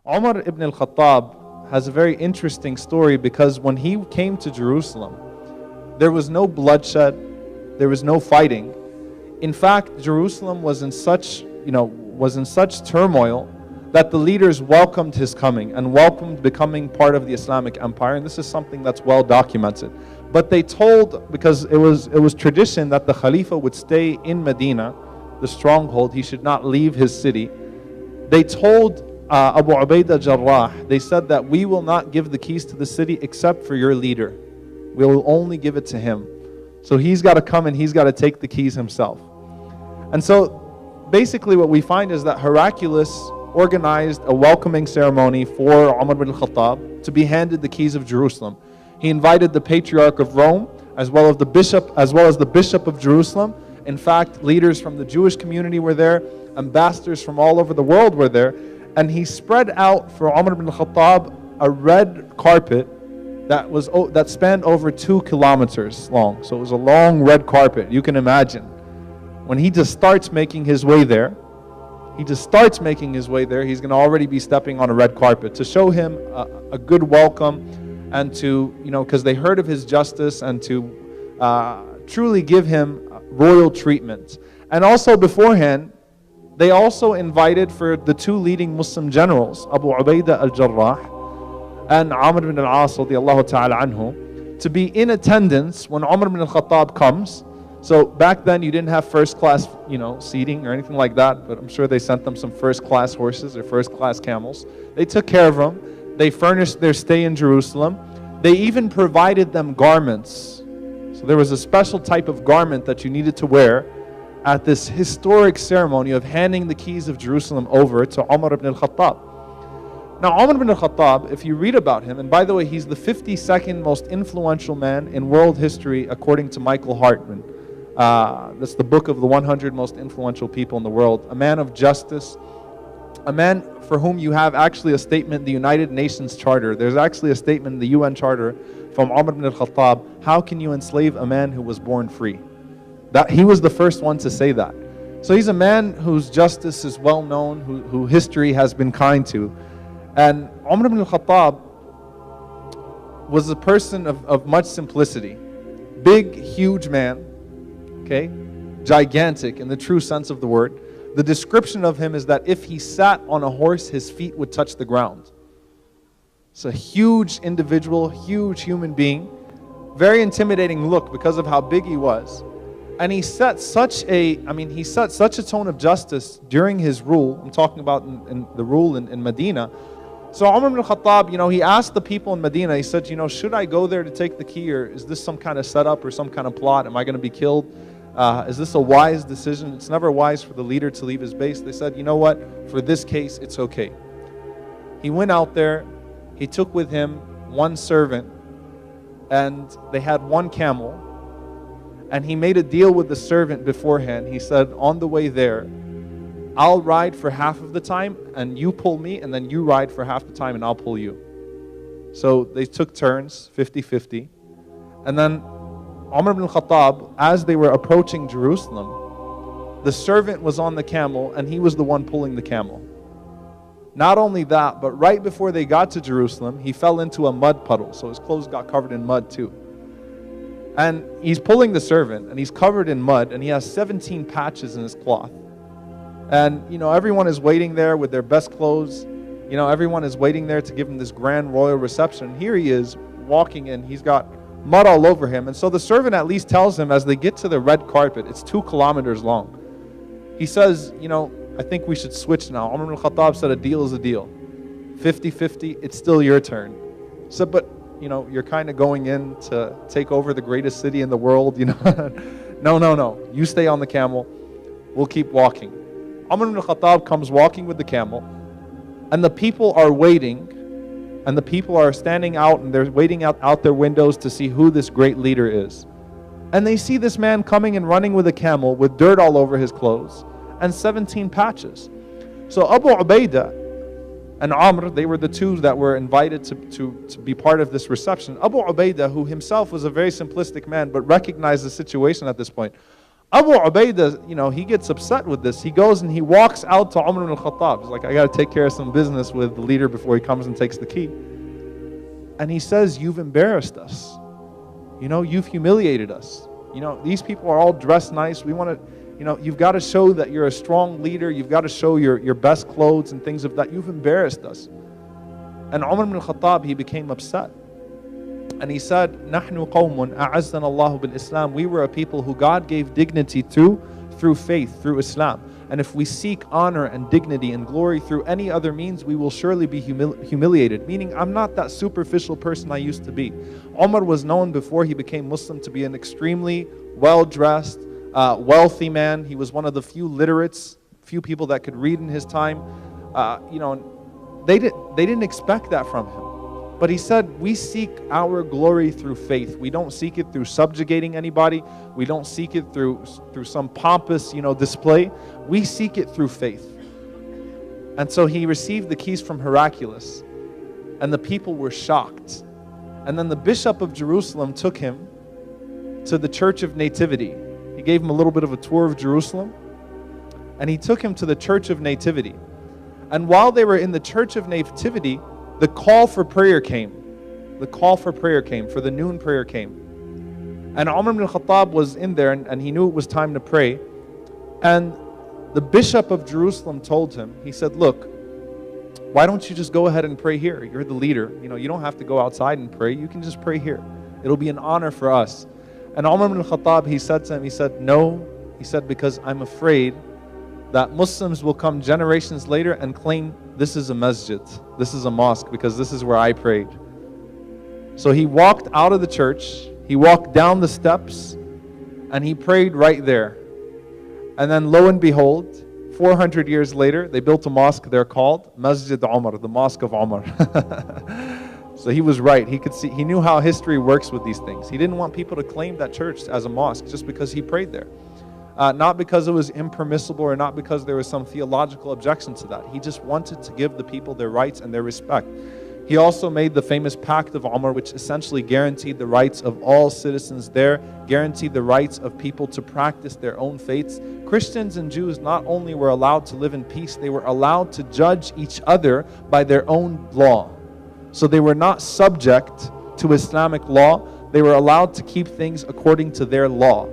Umar ibn al-Khattab has a very interesting story because when he came to Jerusalem, there was no bloodshed, there was no fighting. In fact, Jerusalem was in such turmoil that the leaders welcomed his coming and welcomed becoming part of the Islamic Empire, and this is something that's well documented. But they told, because it was tradition that the Khalifa would stay in Medina, the stronghold, he should not leave his city. They told Abu Ubaidah Jarrah, they said that we will not give the keys to the city except for your leader. We will only give it to him. So he's got to come and he's got to take the keys himself. And so basically what we find is that Heraclius organized a welcoming ceremony for Umar ibn al-Khattab to be handed the keys of Jerusalem. He invited the Patriarch of Rome as well as the Bishop of Jerusalem. In fact, leaders from the Jewish community were there, ambassadors from all over the world were there, and he spread out for Umar ibn al-Khattab a red carpet that spanned over 2 kilometers long. So it was a long red carpet, you can imagine. When he just starts making his way there, he's going to already be stepping on a red carpet to show him a good welcome, and to, because they heard of his justice, and to truly give him royal treatment. And also beforehand, they also invited for the 2 leading Muslim generals, Abu Ubaidah al-Jarrah and Amr ibn al-As radiyallahu ta'ala anhu, to be in attendance when Umar ibn al-Khattab comes. So back then you didn't have first class, seating or anything like that, but I'm sure they sent them some first class horses or first class camels. They took care of them. They furnished their stay in Jerusalem. They even provided them garments. So there was a special type of garment that you needed to wear at this historic ceremony of handing the keys of Jerusalem over to Umar ibn al-Khattab. Now Umar ibn al-Khattab, if you read about him, and by the way, he's the 52nd most influential man in world history according to Michael Hartman. That's the book of the 100 most influential people in the world. A man of justice, a man for whom you have actually a statement in the United Nations Charter. There's actually a statement in the UN Charter from Umar ibn al-Khattab, how can you enslave a man who was born free? That he was the first one to say that. So he's a man whose justice is well known, who history has been kind to. And Umar ibn al-Khattab was a person of much simplicity. Big, huge man, okay? Gigantic in the true sense of the word. The description of him is that if he sat on a horse, his feet would touch the ground. It's a huge individual, huge human being. Very intimidating look because of how big he was. And he set such a tone of justice during his rule. I'm talking about in the rule in Medina. So Umar ibn al-Khattab, he asked the people in Medina, he said, should I go there to take the key, or is this some kind of setup or some kind of plot? Am I going to be killed? Is this a wise decision? It's never wise for the leader to leave his base. They said, you know what? For this case, it's okay. He went out there. He took with him 1 servant, and they had 1 camel. And he made a deal with the servant beforehand. He said, on the way there, I'll ride for half of the time, and you pull me, and then you ride for half the time, and I'll pull you. So they took turns, 50-50. And then Umar ibn al-Khattab, as they were approaching Jerusalem, the servant was on the camel, and he was the one pulling the camel. Not only that, but right before they got to Jerusalem, he fell into a mud puddle, so his clothes got covered in mud too. And he's pulling the servant, and he's covered in mud, and he has 17 patches in his cloth. And, everyone is waiting there with their best clothes. Everyone is waiting there to give him this grand royal reception. Here he is walking in, he's got mud all over him. And so the servant at least tells him as they get to the red carpet, it's 2 kilometers long. He says, I think we should switch now. Umar ibn al-Khattab said a deal is a deal. 50-50, it's still your turn. So, but, you're kind of going in to take over the greatest city in the world, No. You stay on the camel. We'll keep walking. Umar ibn al-Khattab comes walking with the camel, and the people are waiting, and the people are standing out, and they're waiting out their windows to see who this great leader is. And they see this man coming and running with a camel with dirt all over his clothes and 17 patches. So Abu Ubaidah and Amr, they were the 2 that were invited to be part of this reception. Abu Ubaidah, who himself was a very simplistic man but recognized the situation at this point, Abu Ubaidah, he gets upset with this. He goes and he walks out to Umar ibn al-Khattab. He's like, I got to take care of some business with the leader before he comes and takes the key. And he says, you've embarrassed us. You've humiliated us. These people are all dressed nice. We want to, you've got to show that you're a strong leader. You've got to show your best clothes and things of that. You've embarrassed us. And Umar ibn al-Khattab, he became upset. And he said, نَحْنُ قَوْمٌ أَعَزَّنَ اللَّهُ بِالْإِسْلَامِ. We were a people who God gave dignity through faith, through Islam. And if we seek honor and dignity and glory through any other means, we will surely be humiliated. Meaning, I'm not that superficial person I used to be. Umar was known before he became Muslim to be an extremely well-dressed, wealthy man. He was one of the few literates, few people that could read in his time. They didn't expect that from him. But he said, we seek our glory through faith. We don't seek it through subjugating anybody. We don't seek it through some pompous, display. We seek it through faith. And so he received the keys from Heraclius, and the people were shocked. And then the bishop of Jerusalem took him to the Church of Nativity. He gave him a little bit of a tour of Jerusalem, and he took him to the Church of Nativity. And while they were in the Church of Nativity, the call for prayer came. The call for prayer came, for the noon prayer came. And Umar ibn al-Khattab was in there, and he knew it was time to pray. And the bishop of Jerusalem told him, he said, look, why don't you just go ahead and pray here? You're the leader. You don't have to go outside and pray. You can just pray here. It'll be an honor for us. And Umar ibn al-Khattab, he said to him, he said, no. He said, because I'm afraid that Muslims will come generations later and claim this is a masjid, this is a mosque, because this is where I prayed. So he walked out of the church, he walked down the steps, and he prayed right there. And then lo and behold, 400 years later, they built a mosque there called Masjid Umar, the Mosque of Umar. So he was right. He knew how history works with these things. He didn't want people to claim that church as a mosque just because he prayed there. Not because it was impermissible or not because there was some theological objection to that. He just wanted to give the people their rights and their respect. He also made the famous Pact of Umar, which essentially guaranteed the rights of all citizens there, guaranteed the rights of people to practice their own faiths. Christians and Jews not only were allowed to live in peace, they were allowed to judge each other by their own law. So they were not subject to Islamic law. They were allowed to keep things according to their law,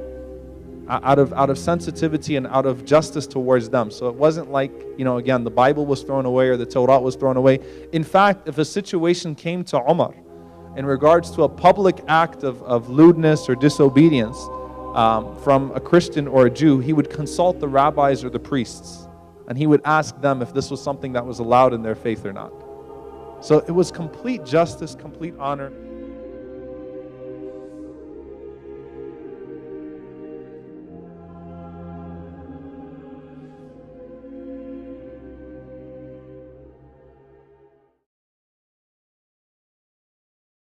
out of sensitivity and out of justice towards them. So it wasn't like, again, the Bible was thrown away or the Torah was thrown away. In fact, if a situation came to Umar in regards to a public act of lewdness or disobedience from a Christian or a Jew, he would consult the rabbis or the priests, and he would ask them if this was something that was allowed in their faith or not. So it was complete justice, complete honor.